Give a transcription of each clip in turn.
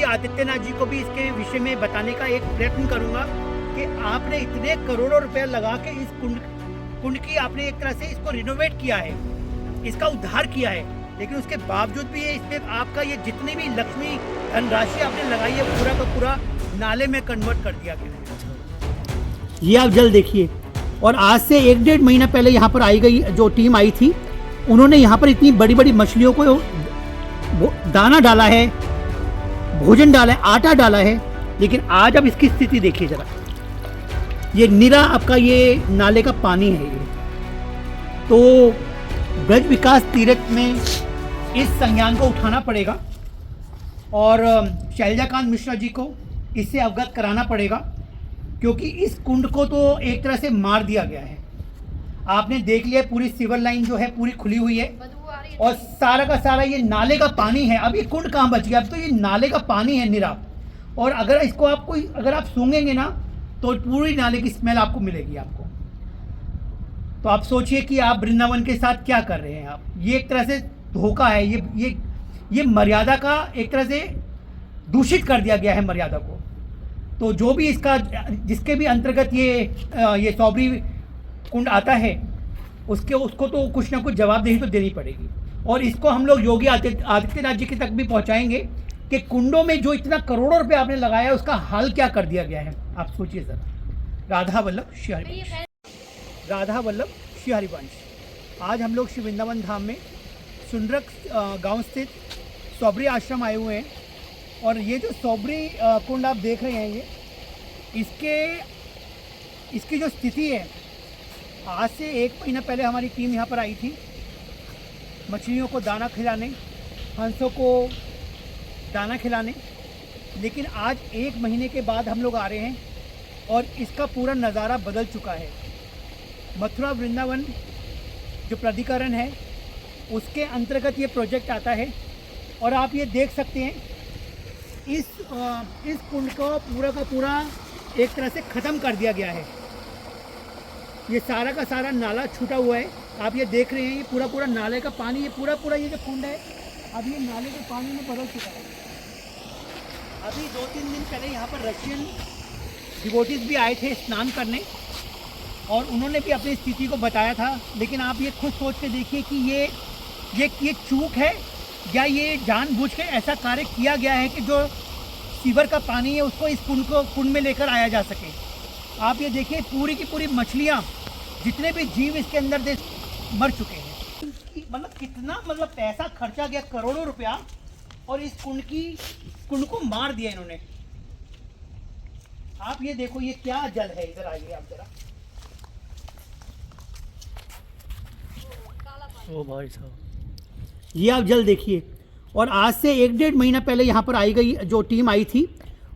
आदित्यनाथ जी को भी इसके विषय में बताने का एक प्रयत्न करूंगा कि आपने इतने करोड़ों रुपए लगा के इस कुंड की आपने एक तरह से इसको रिनोवेट किया है, इसका उद्धार किया है, लेकिन उसके बावजूद भी इसमें आपका ये जितनी भी लक्ष्मी धनराशि आपने लगाई है पूरा का पूरा नाले में कन्वर्ट कर दिया गया है। ये आप जल देखिए। और आज से 1-1.5 महीना पहले यहाँ पर आई गई जो टीम आई थी, उन्होंने यहाँ पर इतनी बड़ी बड़ी मछलियों को दाना डाला है, भोजन डाला है, आटा डाला है, लेकिन आज अब इसकी स्थिति देखिए जरा। ये निरा आपका ये नाले का पानी है। ये तो ब्रज विकास तीर्थ में इस संज्ञान को उठाना पड़ेगा और शैलजाकांत मिश्रा जी को इससे अवगत कराना पड़ेगा, क्योंकि इस कुंड को तो एक तरह से मार दिया गया है। आपने देख लिया पूरी सिवर लाइन जो है पूरी खुली हुई है और सारा का सारा ये नाले का पानी है। अब ये कुंड कहाँ बच गया? अब तो ये नाले का पानी है निरा। और अगर इसको अगर आप सूंघेंगे ना तो पूरी नाले की स्मेल आपको मिलेगी आपको। तो आप सोचिए कि आप वृंदावन के साथ क्या कर रहे हैं आप। ये एक तरह से धोखा है, ये मर्यादा का एक तरह से दूषित कर दिया गया है मर्यादा को। तो जो भी इसका जिसके भी अंतर्गत ये सौबरी कुंड आता है उसको तो कुछ ना कुछ जवाबदेही तो देनी पड़ेगी। और इसको हम लोग योगी आदित्यनाथ जी के तक भी पहुंचाएंगे कि कुंडों में जो इतना करोड़ों रुपए आपने लगाया है उसका हाल क्या कर दिया गया है। आप सोचिए जरा। राधा वल्लभ श्री हरिवंश। आज हम लोग श्री वृंदावन धाम में सुंदरक गांव स्थित सौबरी आश्रम आए हुए हैं। और ये जो सौबरी कुंड आप देख रहे हैं, ये इसकी जो स्थिति है, आज से 1 महीना पहले हमारी टीम यहाँ पर आई थी मछलियों को दाना खिलाने, हंसों को दाना खिलाने, लेकिन आज 1 महीने के बाद हम लोग आ रहे हैं और इसका पूरा नज़ारा बदल चुका है। मथुरा वृंदावन जो प्राधिकरण है उसके अंतर्गत ये प्रोजेक्ट आता है और आप ये देख सकते हैं इस कुंड को पूरा का पूरा एक तरह से ख़त्म कर दिया गया है। ये सारा का सारा नाला छूटा हुआ है। आप ये देख रहे हैं, ये पूरा पूरा नाले का पानी, ये पूरा ये जो कुंड है अब ये नाले के पानी में बदल चुका है। अभी 2-3 दिन पहले यहाँ पर रशियन डिवोटीज भी आए थे स्नान करने और उन्होंने भी अपनी स्थिति को बताया था। लेकिन आप ये खुद सोच के देखिए कि ये चूक है या ये जानबूझ के ऐसा कार्य किया गया है कि जो सीवर का पानी है उसको इस कुंड में लेकर आया जा सके। आप ये देखिए पूरी की पूरी मछलियाँ, जितने भी जीव इसके अंदर मर चुके हैं। मतलब कितना पैसा खर्चा गया, करोड़ों रुपया, और इस कुंड को मार दिया इन्होंने। आप ये देखो ये क्या जल है। इधर आइए आप जरा। ओ भाई साहब, ये आप जल देखिए। और आज से 1-1.5 महीना पहले यहाँ पर आई गई जो टीम आई थी,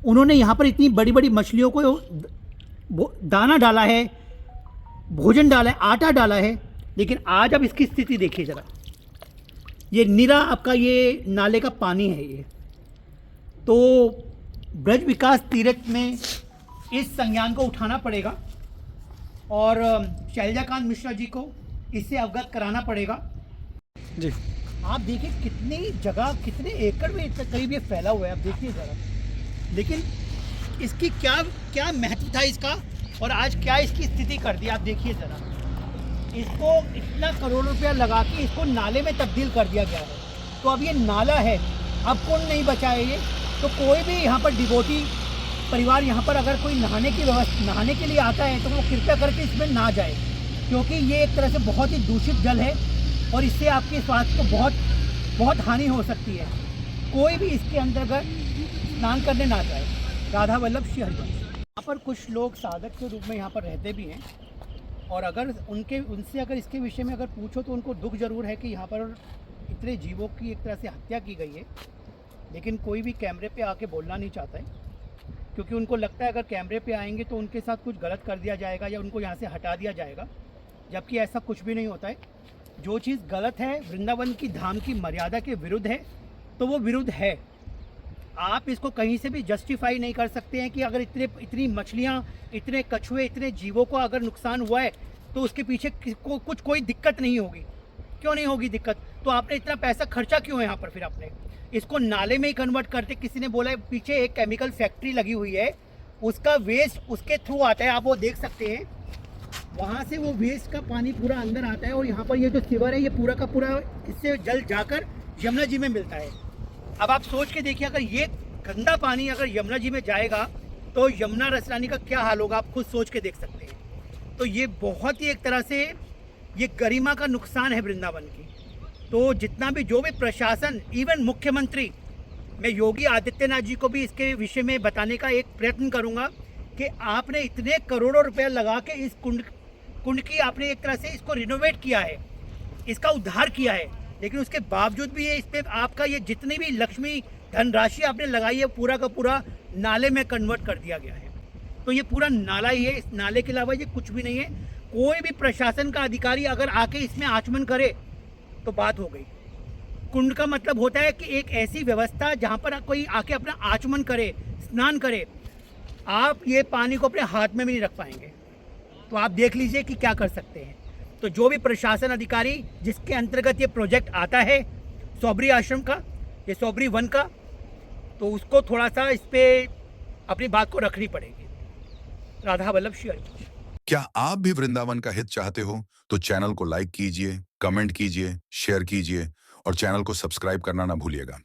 उन्होंने यहाँ पर इतनी बड़ी बड़ी मछलियों को दाना डाला है, भोजन डाला है, आटा डाला है, लेकिन आज अब इसकी स्थिति देखिए ज़रा। ये निरा आपका ये नाले का पानी है। ये तो ब्रज विकास तीर्थ में इस संज्ञान को उठाना पड़ेगा और शैलजाकांत मिश्रा जी को इससे अवगत कराना पड़ेगा जी। आप देखिए कितनी जगह, कितने एकड़ में करीब ये फैला हुआ है, आप देखिए ज़रा। लेकिन इसकी क्या महत्व था इसका, और आज क्या इसकी स्थिति कर दी आप देखिए ज़रा। इसको इतना करोड़ रुपया लगा के इसको नाले में तब्दील कर दिया गया है। तो अब ये नाला है, अब कौन नहीं बचा है ये। तो कोई भी यहाँ पर डिवोटी परिवार यहाँ पर अगर कोई नहाने के लिए आता है तो वो कृपया करके इसमें ना जाए, क्योंकि ये एक तरह से बहुत ही दूषित जल है और इससे आपके स्वास्थ्य को बहुत हानि हो सकती है। कोई भी इसके अंतर्गत स्नान करने ना जाए। राधा वल्लभ श्री हरिवंश। यहाँ पर कुछ लोग साधक के रूप में यहाँ पर रहते भी हैं और अगर उनसे अगर इसके विषय में अगर पूछो तो उनको दुख जरूर है कि यहाँ पर इतने जीवों की एक तरह से हत्या की गई है, लेकिन कोई भी कैमरे पे आके बोलना नहीं चाहता है, क्योंकि उनको लगता है अगर कैमरे पे आएंगे तो उनके साथ कुछ गलत कर दिया जाएगा या उनको यहाँ से हटा दिया जाएगा, जबकि ऐसा कुछ भी नहीं होता है। जो चीज़ गलत है, वृंदावन की धाम की मर्यादा के विरुद्ध है, तो वो विरुद्ध है। आप इसको कहीं से भी जस्टिफाई नहीं कर सकते हैं कि अगर इतनी मछलियाँ, इतने कछुए, इतने जीवों को अगर नुकसान हुआ है तो उसके पीछे कोई दिक्कत नहीं होगी। क्यों नहीं होगी दिक्कत? तो आपने इतना पैसा खर्चा क्यों है यहाँ पर? फिर आपने इसको नाले में ही कन्वर्ट करते, किसी ने बोला है पीछे एक केमिकल फैक्ट्री लगी हुई है, उसका वेस्ट उसके थ्रू आता है, आप वो देख सकते हैं, वहाँ से वो वेस्ट का पानी पूरा अंदर आता है और यहाँ पर ये जो सीवर है ये पूरा का पूरा इससे जल जाकर यमुना जी में मिलता है। अब आप सोच के देखिए, अगर ये गंदा पानी अगर यमुना जी में जाएगा तो यमुना रसरानी का क्या हाल होगा, आप खुद सोच के देख सकते हैं। तो ये बहुत ही एक तरह से ये गरिमा का नुकसान है वृंदावन की। तो जितना भी जो भी प्रशासन, इवन मुख्यमंत्री, मैं योगी आदित्यनाथ जी को भी इसके विषय में बताने का एक प्रयत्न करूंगा कि आपने इतने करोड़ों रुपया लगा के इस कुंड की आपने एक तरह से इसको रिनोवेट किया है, इसका उद्धार किया है, लेकिन उसके बावजूद भी ये इस पर आपका ये जितनी भी लक्ष्मी धनराशि आपने लगाई है पूरा का पूरा नाले में कन्वर्ट कर दिया गया है। तो ये पूरा नाला ही है, इस नाले के अलावा ये कुछ भी नहीं है। कोई भी प्रशासन का अधिकारी अगर आके इसमें आचमन करे तो बात हो गई। कुंड का मतलब होता है कि एक ऐसी व्यवस्था जहाँ पर कोई आके अपना आचमन करे, स्नान करे। आप ये पानी को अपने हाथ में भी नहीं रख पाएंगे। तो आप देख लीजिए कि क्या कर सकते हैं। तो जो भी प्रशासन अधिकारी जिसके अंतर्गत ये प्रोजेक्ट आता है सौबरी आश्रम का, ये सौबरी वन का, तो उसको थोड़ा सा इस पे अपनी बात को रखनी पड़ेगी। राधा वल्लभ श्री हरि। क्या आप भी वृंदावन का हित चाहते हो तो चैनल को लाइक कीजिए, कमेंट कीजिए, शेयर कीजिए और चैनल को सब्सक्राइब करना ना भूलिएगा।